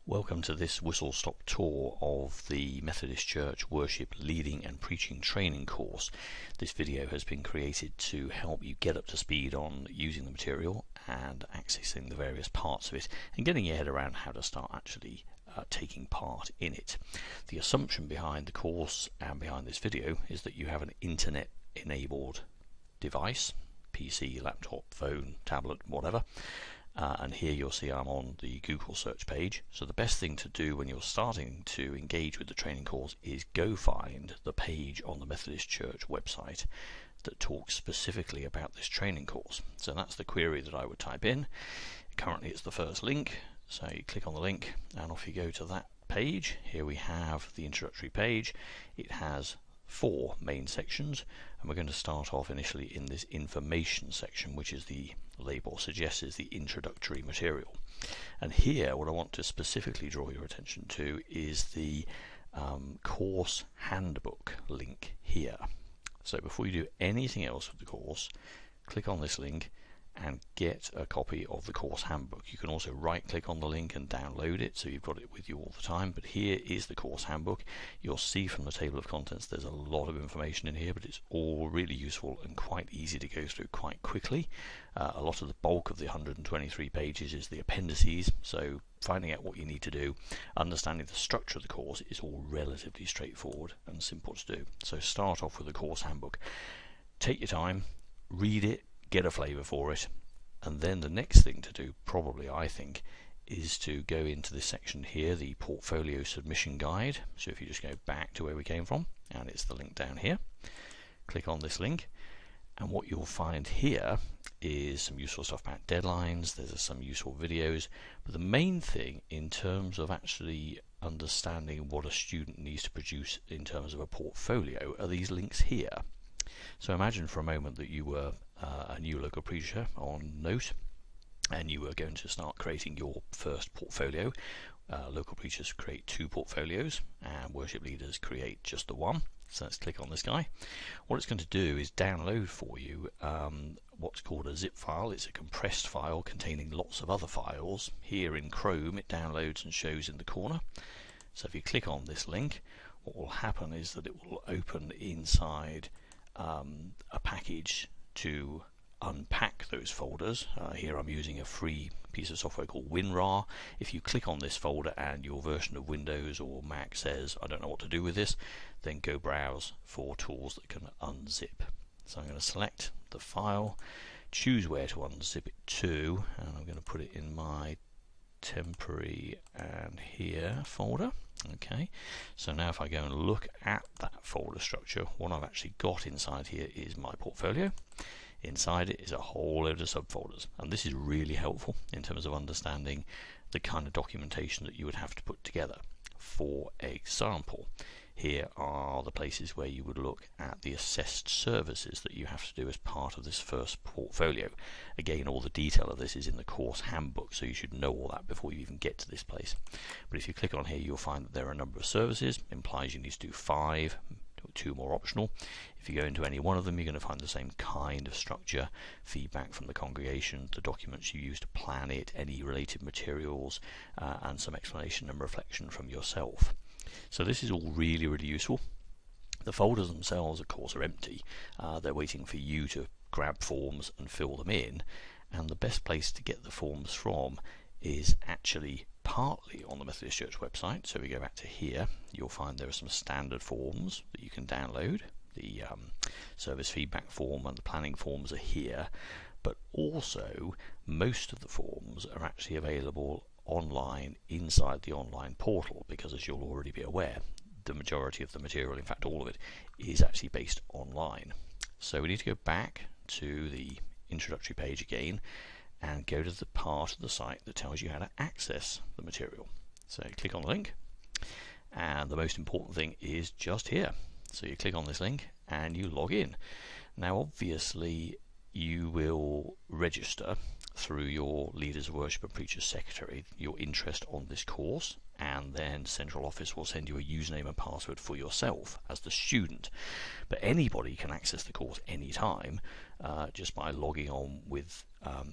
Welcome to this whistle-stop tour of the Methodist Church Worship Leading and Preaching Training course. This video has been created to help you get up to speed on using the material and accessing the various parts of it and getting your head around how to start actually taking part in it. The assumption behind the course and behind this video is that you have an internet-enabled device, PC, laptop, phone, tablet, whatever. And here you'll see I'm on the Google search page. So the best thing to do when you're starting to engage with the training course is go find the page on the Methodist Church website that talks specifically about this training course. So that's the query that I would type in. Currently it's the first link, so you click on the link and off you go to that page. Here we have the introductory page. It has 4 main sections, and we're going to start off initially in this information section, which is the label suggests is the introductory material. And here what I want to specifically draw your attention to is the course handbook link here. So before you do anything else with the course, click on this link and get a copy of the course handbook. You can also right click on the link and download it so you've got it with you all the time, but here is the course handbook. You'll see from the table of contents there's a lot of information in here, but it's all really useful and quite easy to go through quite quickly. A lot of the bulk of the 123 pages is the appendices, so finding out what you need to do, understanding the structure of the course is all relatively straightforward and simple to do. So start off with the course handbook. Take your time, read it, get a flavour for it, and then the next thing to do, probably I think, is to go into this section here, the portfolio submission guide. So if you just go back to where we came from, and it's the link down here, click on this link, and what you'll find here is some useful stuff about deadlines. There's some useful videos, but the main thing in terms of actually understanding what a student needs to produce in terms of a portfolio are these links here. So imagine for a moment that you were a new local preacher on Note and you were going to start creating your first portfolio. Local preachers create 2 portfolios and worship leaders create just the one. So let's click on this guy. What it's going to do is download for you what's called a zip file. It's a compressed file containing lots of other files. Here in Chrome it downloads and shows in the corner. So if you click on this link, what will happen is that it will open inside a package to unpack those folders. Here I'm using a free piece of software called WinRAR. If you click on this folder and your version of Windows or Mac says I don't know what to do with this, then go browse for tools that can unzip. So I'm going to select the file, choose where to unzip it to, and I'm going to put it in my temporary and here folder. Okay, so now if I go and look at that folder structure, what I've actually got inside here is my portfolio. Inside it is a whole load of subfolders, and this is really helpful in terms of understanding the kind of documentation that you would have to put together. For example, here are the places where you would look at the assessed services that you have to do as part of this first portfolio. Again, all the detail of this is in the course handbook, so you should know all that before you even get to this place. But if you click on here, you'll find that there are a number of services. Implies you need to do 5, 2 more optional. If you go into any one of them, you're going to find the same kind of structure: feedback from the congregation, the documents you use to plan it, any related materials, and some explanation and reflection from yourself. So this is all really, really useful. The folders themselves, of course, are empty. They're waiting for you to grab forms and fill them in, and the best place to get the forms from is actually partly on the Methodist Church website. So we go back to here, you'll find there are some standard forms that you can download. The service feedback form and the planning forms are here, but also most of the forms are actually available online inside the online portal, because as you'll already be aware, the majority of the material, in fact all of it, is actually based online. So we need to go back to the introductory page again and go to the part of the site that tells you how to access the material. So click on the link, and the most important thing is just here. So you click on this link and you log in. Now obviously you will register through your Leaders of Worship and Preachers Secretary your interest on this course, and then Central Office will send you a username and password for yourself as the student. But anybody can access the course anytime just by logging on with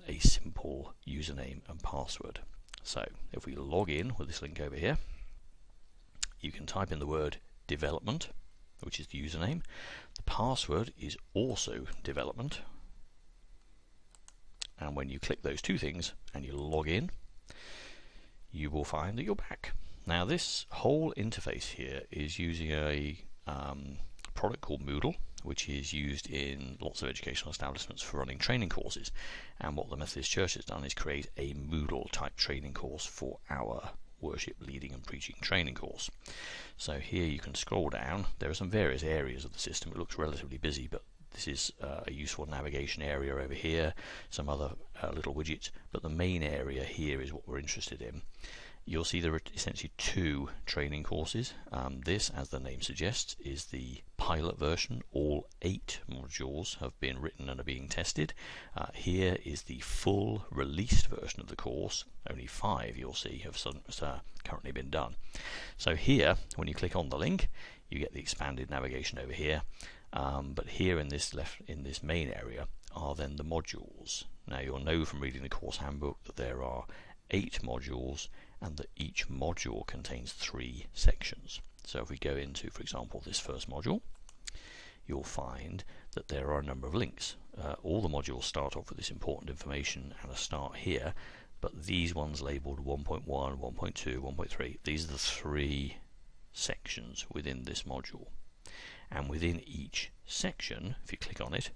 a simple username and password. So if we log in with this link over here, you can type in the word development, which is the username. The password is also development. And when you click those two things and you log in, you will find that you're back. Now this whole interface here is using a product called Moodle, which is used in lots of educational establishments for running training courses. And what the Methodist Church has done is create a Moodle type training course for our worship leading and preaching training course. So here you can scroll down. There are some various areas of the system. It looks relatively busy, but this is a useful navigation area over here, some other little widgets, but the main area here is what we're interested in. You'll see there are essentially two training courses. This, as the name suggests, is the pilot version. All 8 modules have been written and are being tested. Here is the full released version of the course. Only 5, you'll see, have currently been done. So here, when you click on the link, you get the expanded navigation over here. But here in this main area are then the modules. Now you'll know from reading the course handbook that there are 8 modules, and that each module contains 3 sections. So if we go into, for example, this first module, you'll find that there are a number of links. All the modules start off with this important information and a start here, but these ones labelled 1.1, 1.2, 1.3, these are the 3 sections within this module. And within each section, if you click on it,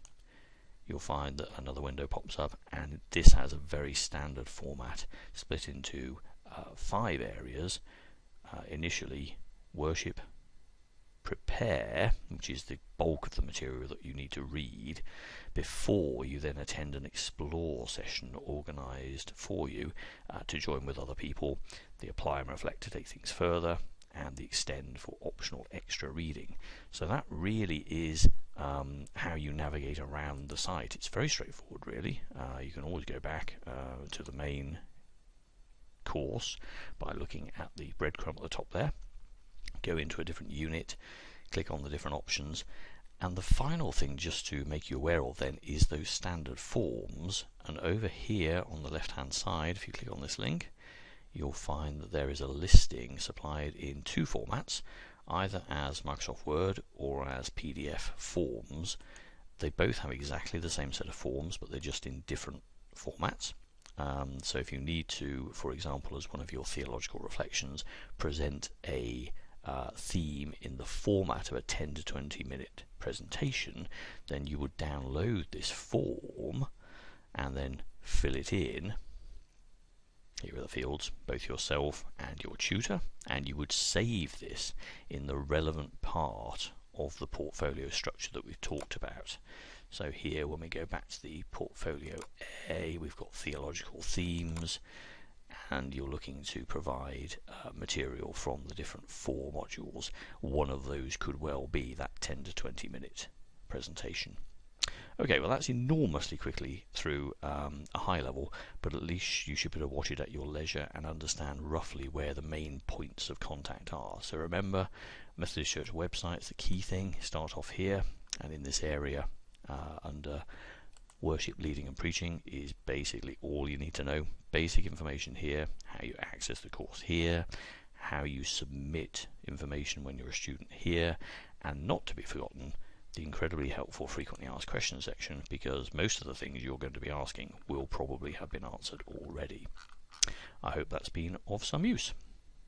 you'll find that another window pops up, and this has a very standard format split into 5 areas. Initially, worship, prepare, which is the bulk of the material that you need to read before you then attend an explore session organised for you to join with other people, the apply and reflect to take things further, and the extend for optional extra reading. So that really is how you navigate around the site. It's very straightforward, really. You can always go back to the main course by looking at the breadcrumb at the top there, go into a different unit, click on the different options, and the final thing just to make you aware of then is those standard forms. And over here on the left hand side, if you click on this link, you'll find that there is a listing supplied in 2 formats, either as Microsoft Word or as PDF forms. They both have exactly the same set of forms, but they're just in different formats. So if you need to, for example, as one of your theological reflections, present a theme in the format of a 10 to 20 minute presentation, then you would download this form and then fill it in. Here are the fields, both yourself and your tutor, and you would save this in the relevant part of the portfolio structure that we've talked about. So here, when we go back to the portfolio A, we've got theological themes, and you're looking to provide material from the different 4 modules. One of those could well be that 10 to 20 minute presentation. Okay, well that's enormously quickly through a high level, but at least you should be able to watch it at your leisure and understand roughly where the main points of contact are. So remember, Methodist Church website's the key thing. Start off here, and in this area under worship leading and preaching is basically all you need to know. Basic information here, how you access the course here, how you submit information when you're a student here, and not to be forgotten, the incredibly helpful frequently asked questions section, because most of the things you're going to be asking will probably have been answered already. I hope that's been of some use.